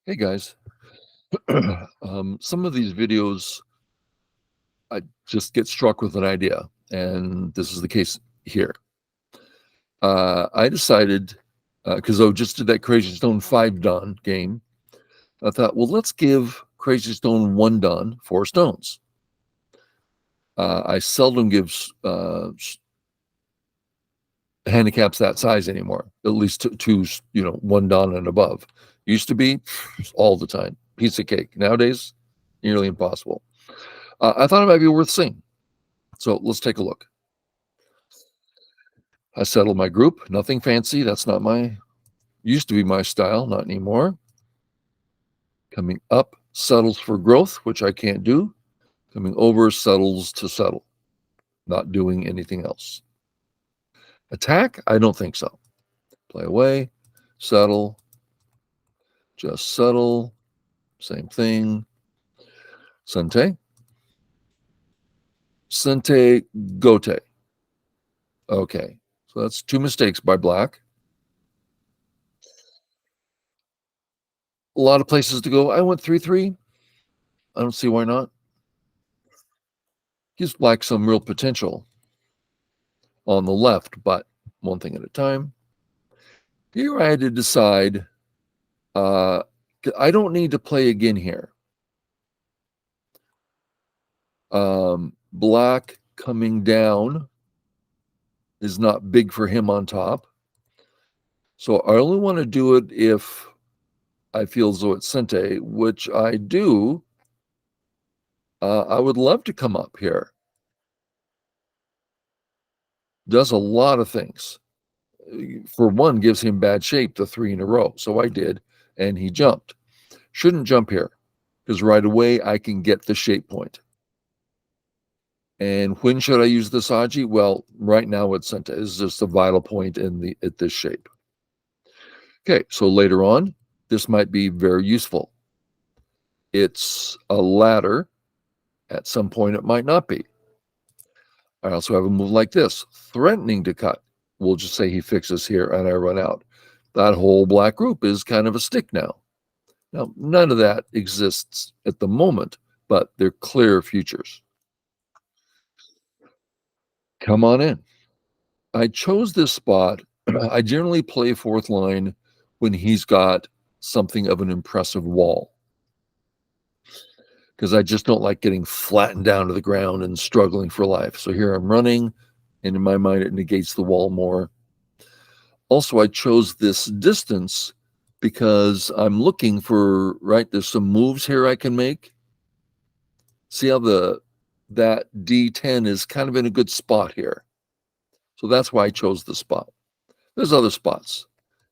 Hey guys, some of these videos, I just get struck with an idea, and this is the case here. I decided, because I just did that Crazy Stone 5 Done game, I thought, well, let's give Crazy Stone 1 Done 4 stones. I seldom give handicaps that size anymore, at least two, 1 Done and above. Used to be all the time, piece of cake. Nowadays, nearly impossible. I thought it might be worth seeing. So let's take a look. I settled my group, nothing fancy. That's not used to be my style, not anymore. Coming up, settles for growth, which I can't do. Coming over, settles to settle, not doing anything else. Attack, I don't think so. Play away, settle, just settle, same thing. Sente, Sente, Gote. Okay, so that's 2 mistakes by black. A lot of places to go. I went 3-3. I don't see why not. Gives black some real potential on the left, but one thing at a time. Here I had to decide, I don't need to play again here. Black coming down is not big for him on top. So I only want to do it if I feel as though it's Sente, which I do. I would love to come up here. Does a lot of things. For one, gives him bad shape, the 3 in a row. So I did, and he jumped. Shouldn't jump here, because right away I can get the shape point. And when should I use the Saji? Well, right now it's Sente. It's just a vital point at this shape. Okay, so later on, this might be very useful. It's a ladder. At some point, it might not be. I also have a move like this, threatening to cut. We'll just say he fixes here and I run out. That whole black group is kind of a stick now. Now, none of that exists at the moment, but they're clear futures. Come on in. I chose this spot. I generally play 4th line when he's got something of an impressive wall, because I just don't like getting flattened down to the ground and struggling for life. So here I'm running, and in my mind, it negates the wall more. Also, I chose this distance because I'm looking for, right, there's some moves here I can make. See how that D10 is kind of in a good spot here. So that's why I chose the spot. There's other spots.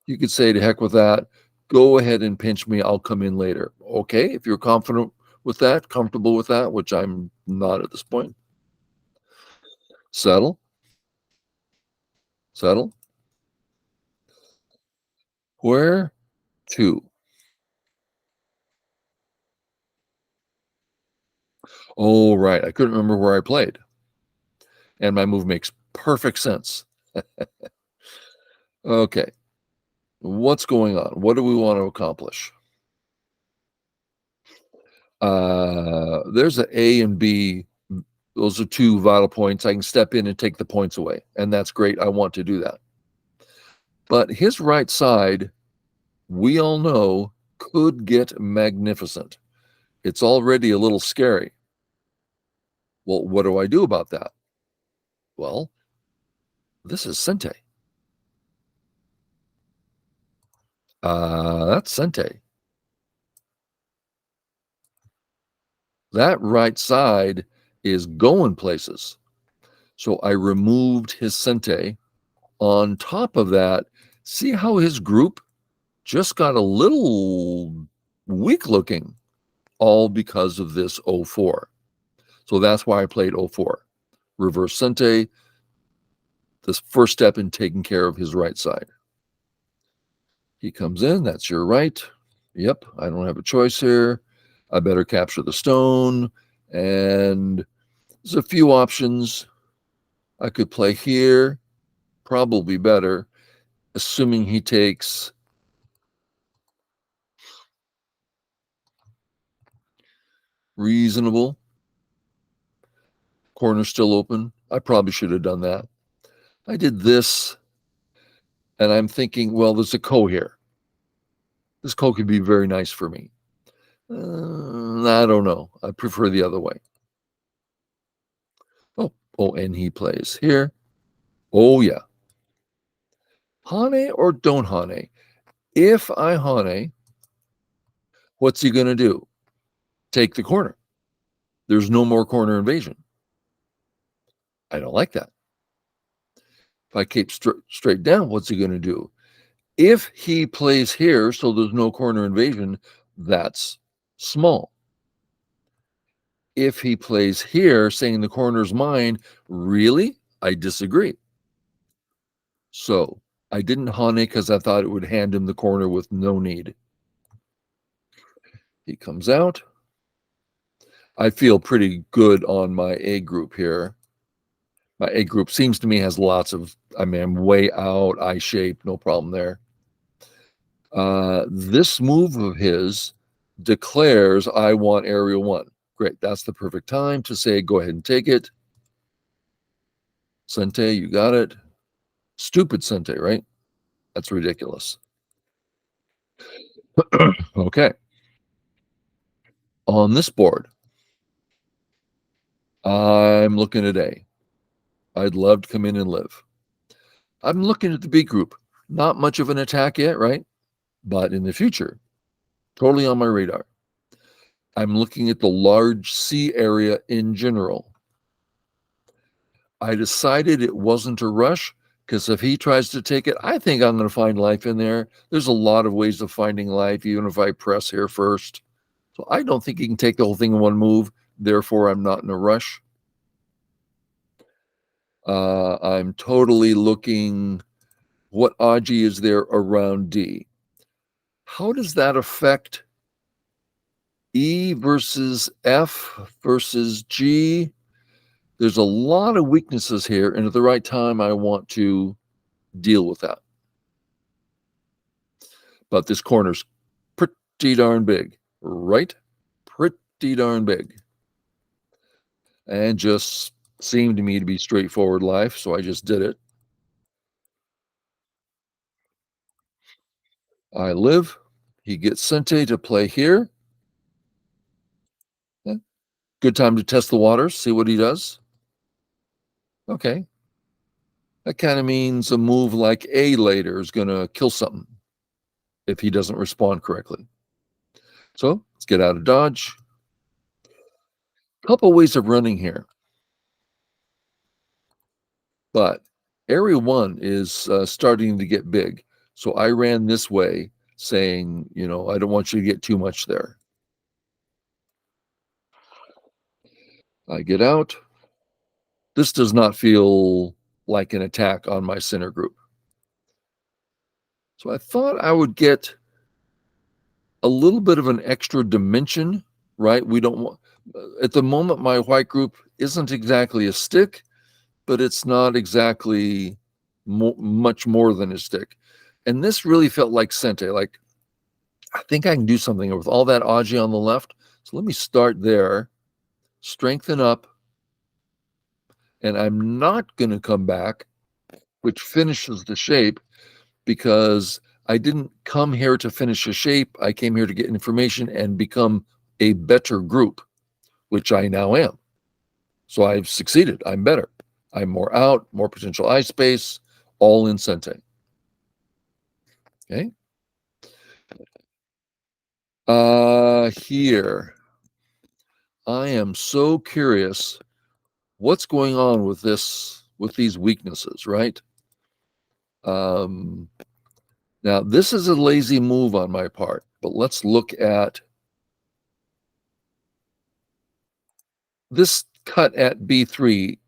You could say, to heck with that. Go ahead and pinch me. I'll come in later. Okay, if you're confident with that, comfortable with that, which I'm not at this point. Settle. Settle. Where to? Oh, right. I couldn't remember where I played. And my move makes perfect sense. Okay. What's going on? What do we want to accomplish? There's an A and B. Those are 2 vital points. I can step in and take the points away, and that's great. I want to do that. But his right side, we all know, could get magnificent. It's already a little scary. Well, what do I do about that? Well, this is Sente. That's Sente. That right side is going places. So I removed his Sente. On top of that, see how his group just got a little weak looking, all because of this 04. So that's why I played 04. Reverse Sente, this first step in taking care of his right side. He comes in, that's your right. Yep, I don't have a choice here. I better capture the stone. And there's a few options. I could play here, probably better, assuming he takes reasonable. Corner still open. I probably should have done that. I did this, and I'm thinking, well, there's a ko here. This ko could be very nice for me. I don't know. I prefer the other way. Oh, and he plays here. Oh, yeah. Hane or don't hane? If I hane, what's he going to do? Take the corner. There's no more corner invasion. I don't like that. If I keep straight down, what's he going to do? If he plays here, so there's no corner invasion, that's small. If he plays here, saying the corner's mine, really? I disagree. So I didn't hane because I thought it would hand him the corner with no need. He comes out. I feel pretty good on my A group here. My A group seems to me has lots of, I'm way out, I shape, no problem there. This move of his declares I want area 1. Great, that's the perfect time to say, go ahead and take it. Sente, you got it. Stupid Sente, right? That's ridiculous. Okay. On this board, I'm looking at A. I'd love to come in and live. I'm looking at the B group. Not much of an attack yet, right? But in the future, totally on my radar. I'm looking at the large C area in general. I decided it wasn't a rush because if he tries to take it, I think I'm going to find life in there. There's a lot of ways of finding life, even if I press here first. So I don't think he can take the whole thing in one move. Therefore, I'm not in a rush. I'm totally looking what Aji is there around D. How does that affect E versus F versus G? There's a lot of weaknesses here, and at the right time, I want to deal with that. But this corner's pretty darn big, right? Pretty darn big. And just seemed to me to be straightforward life, so I just did it. I live. He gets Sente to play here. Yeah. Good time to test the waters, see what he does. Okay. That kind of means a move like A later is going to kill something if he doesn't respond correctly. So let's get out of dodge. Couple ways of running here. But area 1 is starting to get big. So I ran this way saying, I don't want you to get too much there. I get out. This does not feel like an attack on my center group. So I thought I would get a little bit of an extra dimension, right? We don't want, at the moment, my white group isn't exactly a stick, but it's not exactly much more than a stick. And this really felt like Sente, like, I think I can do something with all that Aji on the left. So let me start there, strengthen up, and I'm not going to come back, which finishes the shape, because I didn't come here to finish a shape. I came here to get information and become a better group, which I now am. So I've succeeded. I'm better. I'm more out, more potential eye space, all in Sente. Okay. Here, I am so curious what's going on with these weaknesses, right? Now, this is a lazy move on my part, but let's look at this cut at B3.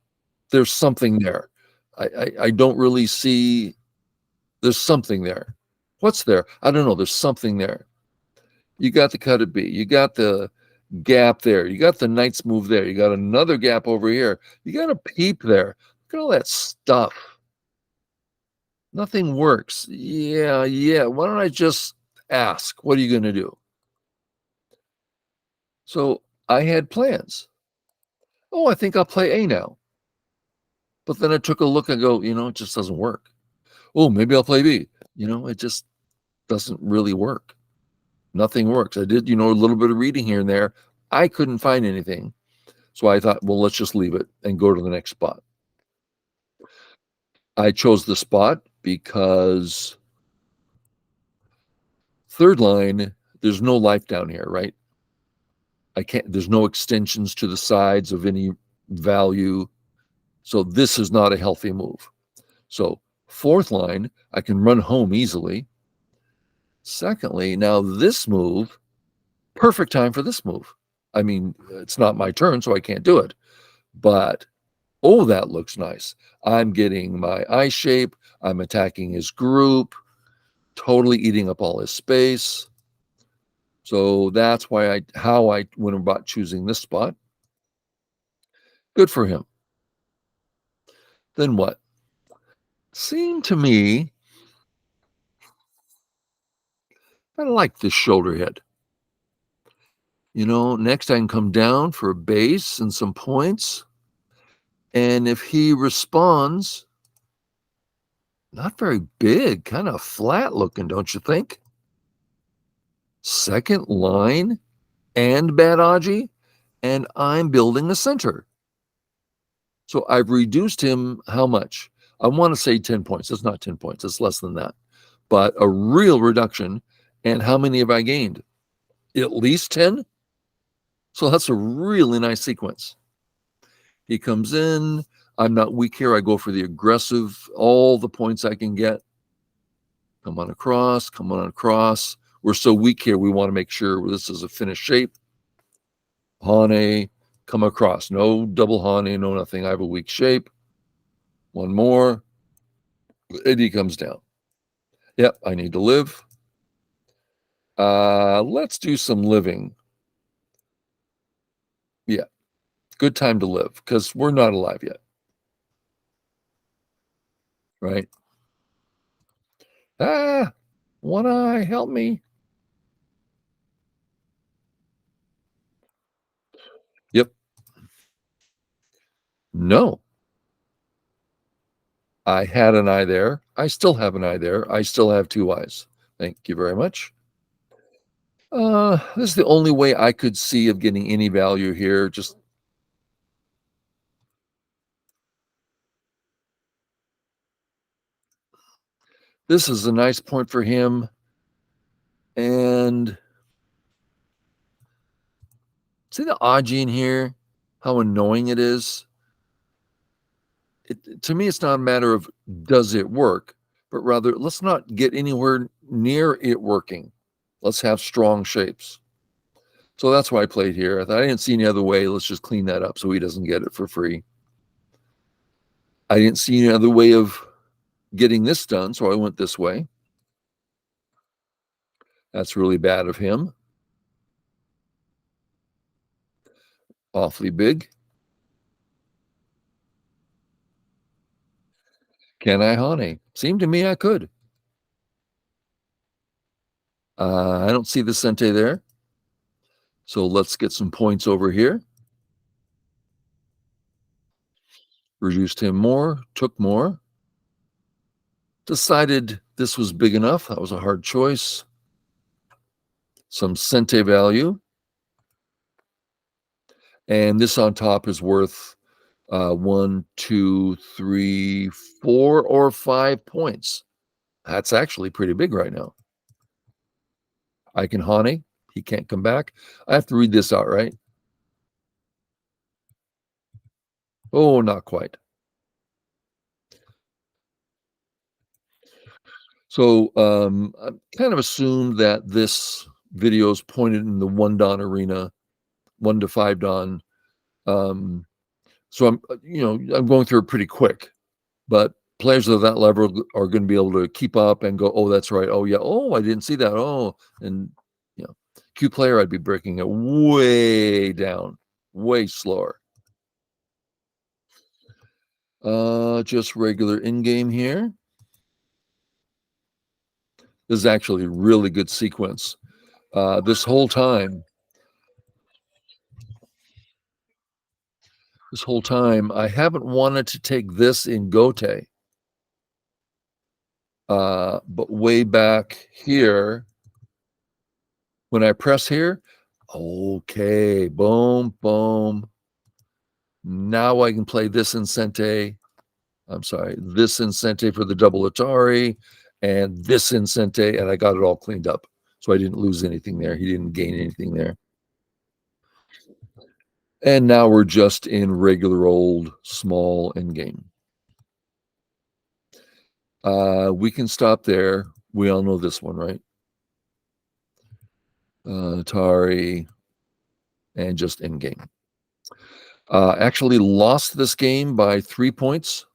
There's something there. I don't really see, there's something there. What's there? I don't know. There's something there. You got the cut at B. You got the gap there. You got the knight's move there. You got another gap over here. You got a peep there. Look at all that stuff. Nothing works. Yeah. Why don't I just ask? What are you going to do? So I had plans. Oh, I think I'll play A now. But then I took a look and go, it just doesn't work. Oh, maybe I'll play B. It just doesn't really work. Nothing works. I did, a little bit of reading here and there. I couldn't find anything. So I thought, well, let's just leave it and go to the next spot. I chose the spot because third line, there's no life down here, right? There's no extensions to the sides of any value. So this is not a healthy move. So fourth line, I can run home easily. Secondly, now this move, perfect time for this move. I mean, it's not my turn, so I can't do it. But, oh, that looks nice. I'm getting my eye shape. I'm attacking his group, totally eating up all his space. So that's how I went about choosing this spot. Good for him. Then what? Seemed to me, I like this shoulder hit. Next I can come down for a base and some points. And if he responds, not very big, kind of flat looking, don't you think? Second line and bad Aji, and I'm building a center. So I've reduced him how much? I want to say 10 points. It's not 10 points. It's less than that. But a real reduction. And how many have I gained? At least 10? So that's a really nice sequence. He comes in. I'm not weak here. I go for the aggressive, all the points I can get. Come on across, come on across. We're so weak here, we want to make sure this is a finished shape. Hane, come across. No double Hane, no nothing. I have a weak shape. One more. Eddie comes down. Yep, I need to live. Let's do some living. Yeah, good time to live because we're not alive yet. Right? One eye, help me. Yep. No, I had an eye there. I still have an eye there. I still have two eyes. Thank you very much. This is the only way I could see of getting any value here. Just this is a nice point for him. And see the Aji in here, how annoying it is. To me, it's not a matter of does it work, but rather let's not get anywhere near it working. Let's have strong shapes. So that's why I played here. I thought I didn't see any other way. Let's just clean that up so he doesn't get it for free. I didn't see any other way of getting this done, so I went this way. That's really bad of him. Awfully big. Can I Hane? Seemed to me I could. I don't see the Sente there. So let's get some points over here. Reduced him more, took more. Decided this was big enough. That was a hard choice. Some Sente value. And this on top is worth 1, 2, 3, 4, or 5 points. That's actually pretty big right now. I can Hane. He can't come back. I have to read this out, right? Oh, not quite. So I kind of assumed that this video is pointed in the 1 Dan arena, 1 to 5 Dan. So I'm going through it pretty quick, but players of that level are going to be able to keep up and go, oh, that's right. Oh, yeah. Oh, I didn't see that. Oh, and Q player, I'd be breaking it way down, way slower. Just regular in-game here. This is actually a really good sequence. This whole time, this whole time. I haven't wanted to take this in Gote. But way back here, when I press here, okay, boom, boom. Now I can play this Incente. I'm sorry, this Incente for the double Atari and this Incente, and I got it all cleaned up. So I didn't lose anything there. He didn't gain anything there. And now we're just in regular old small endgame. We can stop there. We all know this one, right? Atari and just endgame. Actually lost this game by 3 points.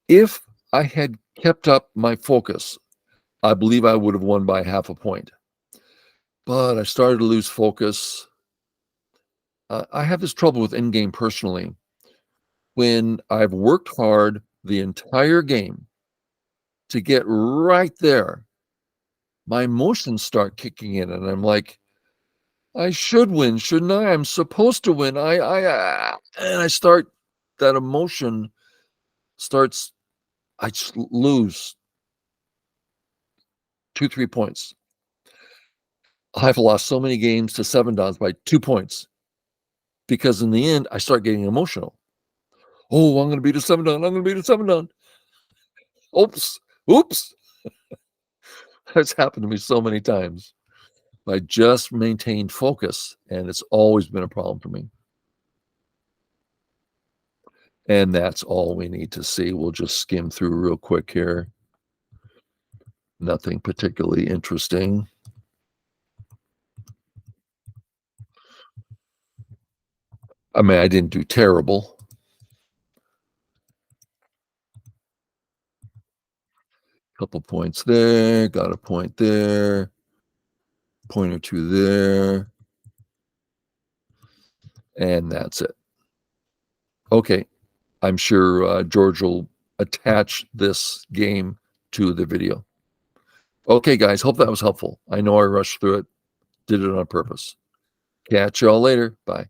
If I had kept up my focus, I believe I would have won by half a point. But I started to lose focus. I have this trouble with endgame personally. When I've worked hard the entire game to get right there, my emotions start kicking in, and I'm like, I should win, shouldn't I? I'm supposed to win. And I start, that emotion starts, I just lose 2-3 points. I've lost so many games to 7-dons by 2 points because in the end, I start getting emotional. Oh, I'm going to beat a 7-don. I'm going to beat a 7-don. Oops. That's happened to me so many times. I just maintained focus, and it's always been a problem for me. And that's all we need to see. We'll just skim through real quick here. Nothing particularly interesting. I mean, I didn't do terrible. Couple points there, got a point there, point or two there, and that's it. Okay, I'm sure George will attach this game to the video. Okay, guys, hope that was helpful. I know I rushed through it, did it on purpose. Catch y'all later. Bye.